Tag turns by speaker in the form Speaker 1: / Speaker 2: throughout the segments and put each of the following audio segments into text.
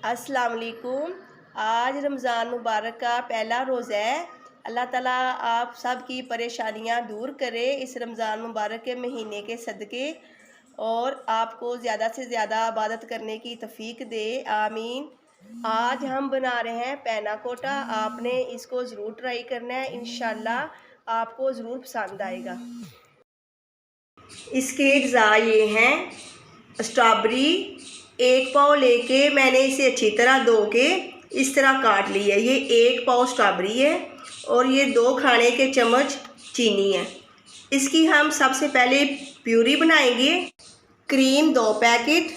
Speaker 1: अस्सलाम वालेकुम। आज रमज़ान मुबारक का पहला रोज़ा है। अल्लाह ताला आप सब की परेशानियां दूर करे इस रमज़ान मुबारक के महीने के सदक़े, और आपको ज़्यादा से ज़्यादा इबादत करने की तौफ़ीक दे, आमीन। आज हम बना रहे हैं पैना कोटा। आपने इसको ज़रूर ट्राई करना है, इंशाल्लाह आपको ज़रूर पसंद आएगा। इसके अज्जा ये हैं स्ट्रॉबेरी, एक पाव लेके मैंने इसे अच्छी तरह धो के इस तरह काट ली है। ये एक पाव स्ट्रॉबेरी है और ये 2 खाने के चम्मच चीनी है। इसकी हम सबसे पहले प्यूरी बनाएंगे। क्रीम 2 पैकेट,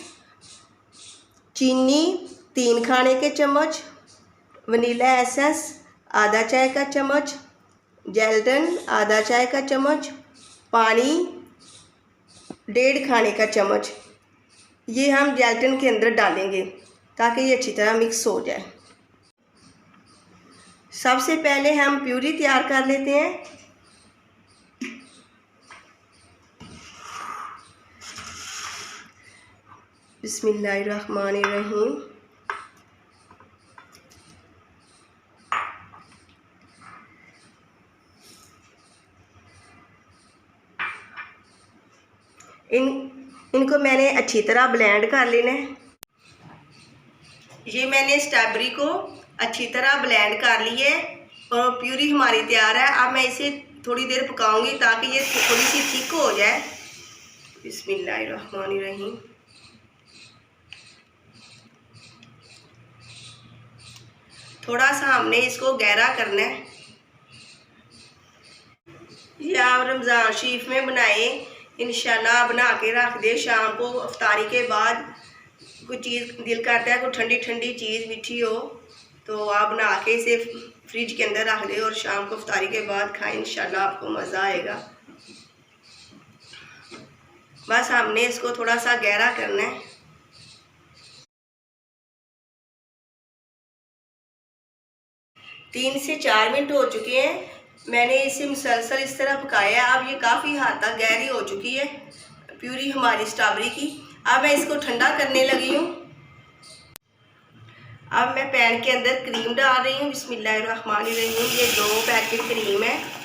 Speaker 1: चीनी 3 खाने के चम्मच, वनीला एसेंस आधा चाय का चम्मच, जेलटन आधा चाय का चम्मच, पानी 1.5 खाने का चम्मच। ये हम जेलटन के अंदर डालेंगे ताकि ये अच्छी तरह मिक्स हो जाए। सबसे पहले हम प्यूरी तैयार कर लेते हैं। बिस्मिल्लाहिर्रहमानिर्रहीम। इनको मैंने अच्छी तरह ब्लेंड कर लेना है। ये मैंने स्ट्रॉबेरी को अच्छी तरह ब्लेंड कर ली है और प्यूरी हमारी तैयार है। अब मैं इसे थोड़ी देर पकाऊंगी ताकि ये थोड़ी सी थिक हो जाए। बिस्मिल्लाहिर्रहमानिर्रहीम। थोड़ा सा हमने इसको गहरा करना है। ये आप रमज़ान शरीफ में बनाए, इंशाल्लाह बना के रख दे। शाम को इफ्तारी के बाद कोई चीज़ दिल करता है, कोई ठंडी ठंडी चीज़ मीठी हो तो आप बना के इसे फ्रिज के अंदर रख दे और शाम को इफ्तारी के बाद खाएं, इंशाल्लाह आपको मज़ा आएगा। बस हमने इसको थोड़ा सा गहरा करना है। तीन से 4 मिनट हो चुके हैं। मैंने इसे मुसलसल इस तरह पकाया। अब ये काफ़ी हद तक गहरी हो चुकी है प्यूरी हमारी स्ट्रॉबेरी की। अब मैं इसको ठंडा करने लगी हूँ। अब मैं पैन के अंदर क्रीम डाल रही हूँ। बिस्मिल्लाहिर्रहमानिर्रहीम। ये 2 पैकेट क्रीम है।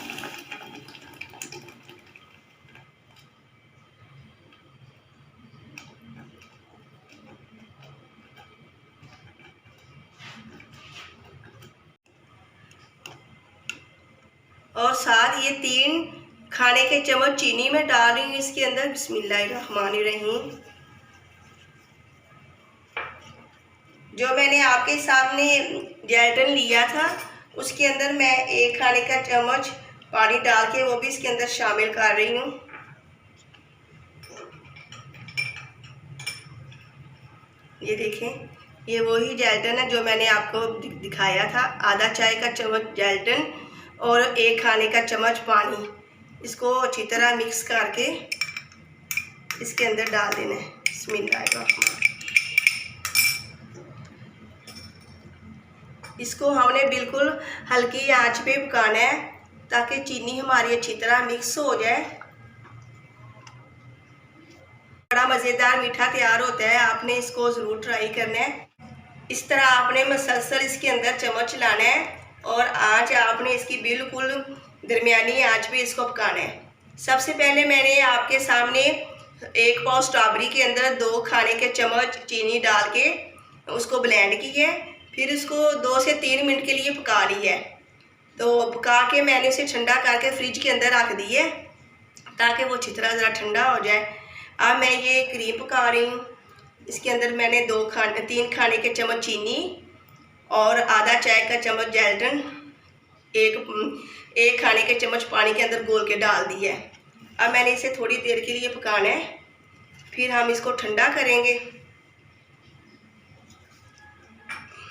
Speaker 1: और साथ ये 3 खाने के चम्मच चीनी में डाल रही हूँ इसके अंदर। बिस्मिल्लाहिर्रहमानिर्रहीम। जो मैंने आपके सामने जेलटन लिया था उसके अंदर मैं 1 खाने का चम्मच पानी डाल के वो भी इसके अंदर शामिल कर रही हूँ। ये देखें, ये वही जेलटन है जो मैंने आपको दिखाया था। आधा चाय का चम्मच जेलटन और 1 खाने का चम्मच पानी। इसको अच्छी तरह मिक्स करके इसके अंदर डाल देना है। बिस्मिल्लाहिर्रहमानिर्रहीम। इसको हमने बिल्कुल हल्की आंच पे पकाना है ताकि चीनी हमारी अच्छी तरह मिक्स हो जाए। बड़ा मज़ेदार मीठा तैयार होता है। आपने इसको ज़रूर ट्राई करना है। इस तरह आपने मुसलसल इसके अंदर चम्मच लाना है और आंच आपने इसकी बिल्कुल दरमियानी आंच पे इसको पकाना है। सबसे पहले मैंने आपके सामने 1 पाव स्ट्रॉबेरी के अंदर 2 खाने के चम्मच चीनी डाल के उसको ब्लेंड की है। फिर इसको 2 से 3 मिनट के लिए पका ली है। तो पका के मैंने इसे ठंडा करके फ्रिज के अंदर रख दी है ताकि वो अच्छी तरह ज़रा ठंडा हो जाए। अब मैं ये क्रीम पका रही हूँ। इसके अंदर मैंने 3 खाने के चम्मच चीनी और आधा चाय का चम्मच जेलटन, एक खाने के चम्मच पानी के अंदर घोल के डाल दी है। अब मैंने इसे थोड़ी देर के लिए पकाना है, फिर हम इसको ठंडा करेंगे।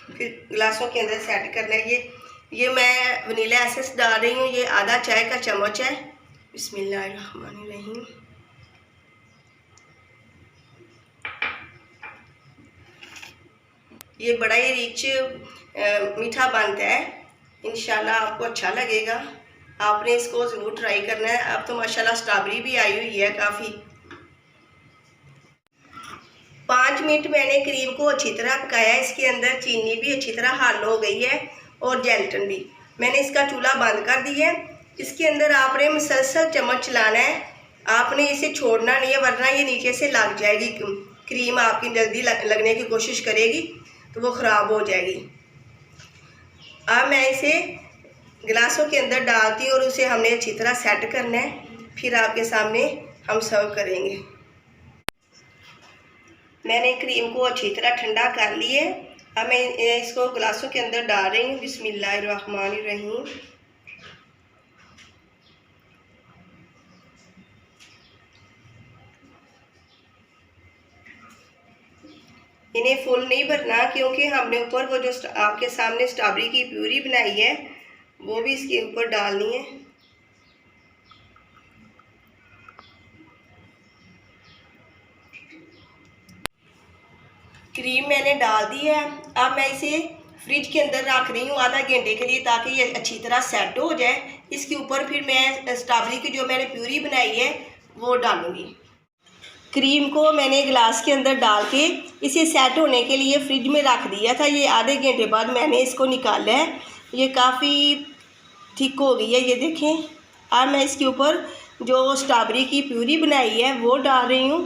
Speaker 1: फिर गिलासों के अंदर सेट करना है। ये मैं वनीला एसेंस डाल रही हूँ। ये आधा चाय का चम्मच है। बिस्मिल्लाहिर्रहमानिर्रहीम। ये बड़ा ही रिच मीठा बनता है। इंशाल्लाह आपको अच्छा लगेगा। आपने इसको ज़रूर ट्राई करना है। अब तो माशाल्लाह स्ट्रॉबेरी भी आई हुई है काफ़ी। 5 मिनट मैंने क्रीम को अच्छी तरह पकाया। इसके अंदर चीनी भी अच्छी तरह हल हो गई है और जेलेटिन भी। मैंने इसका चूल्हा बंद कर दिया है। इसके अंदर आपने मुसलसल चम्मच चलाना है, आपने इसे छोड़ना नहीं है, वरना ये नीचे से लग जाएगी। क्रीम आपकी जल्दी लगने की कोशिश करेगी तो वो ख़राब हो जाएगी। अब मैं इसे गिलासों के अंदर डालती हूँ और उसे हमने अच्छी तरह सेट करना है, फिर आपके सामने हम सर्व करेंगे। मैंने क्रीम को अच्छी तरह ठंडा कर लिए। अब मैं इसको गिलासों के अंदर डाल रही हूँ। बिस्मिल्लाहिर्रहमानिर्रहीम। इन्हें फुल नहीं भरना, क्योंकि हमने ऊपर वो जो आपके सामने स्ट्रॉबेरी की प्यूरी बनाई है वो भी इसके ऊपर डालनी है। क्रीम मैंने डाल दी है। अब मैं इसे फ्रिज के अंदर रख रही हूँ आधा घंटे के लिए, ताकि ये अच्छी तरह सेट हो जाए। इसके ऊपर फिर मैं स्ट्रॉबेरी की जो मैंने प्यूरी बनाई है वो डालूँगी। क्रीम को मैंने गिलास के अंदर डाल के इसे सेट होने के लिए फ्रिज में रख दिया था। ये आधे घंटे बाद मैंने इसको निकाला है। ये काफ़ी थिक हो गई है, ये देखें। अब मैं इसके ऊपर जो स्ट्रॉबेरी की प्यूरी बनाई है वो डाल रही हूँ।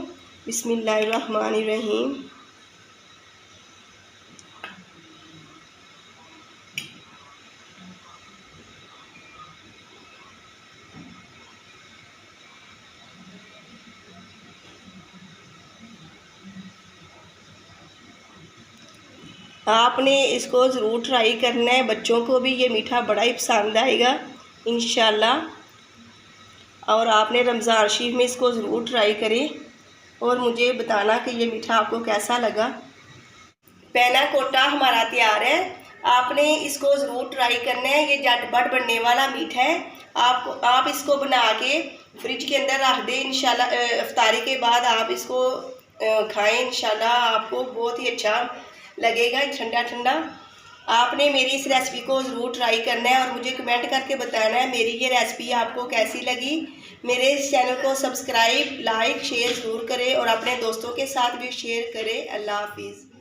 Speaker 1: बिस्मिल्लाहिर्रहमानिर्रहीम। आपने इसको ज़रूर ट्राई करना है, बच्चों को भी ये मीठा बड़ा ही पसंद आएगा इंशाल्लाह। और आपने रमज़ान शरीफ में इसको ज़रूर ट्राई करें और मुझे बताना कि ये मीठा आपको कैसा लगा। पैना कोटा हमारा तैयार है, आपने इसको ज़रूर ट्राई करना है। ये झटपट बनने वाला मीठा है। आप इसको बना के फ्रिज के अंदर रख दें। इंशाल्लाह इफ्तारी के बाद आप इसको खाएं, इंशाल्लाह आपको बहुत ही अच्छा लगेगा ठंडा ठंडा। आपने मेरी इस रेसिपी को ज़रूर ट्राई करना है और मुझे कमेंट करके बताना है मेरी ये रेसिपी आपको कैसी लगी। मेरे इस चैनल को सब्सक्राइब, लाइक, शेयर ज़रूर करें और अपने दोस्तों के साथ भी शेयर करें। अल्लाह हाफिज़।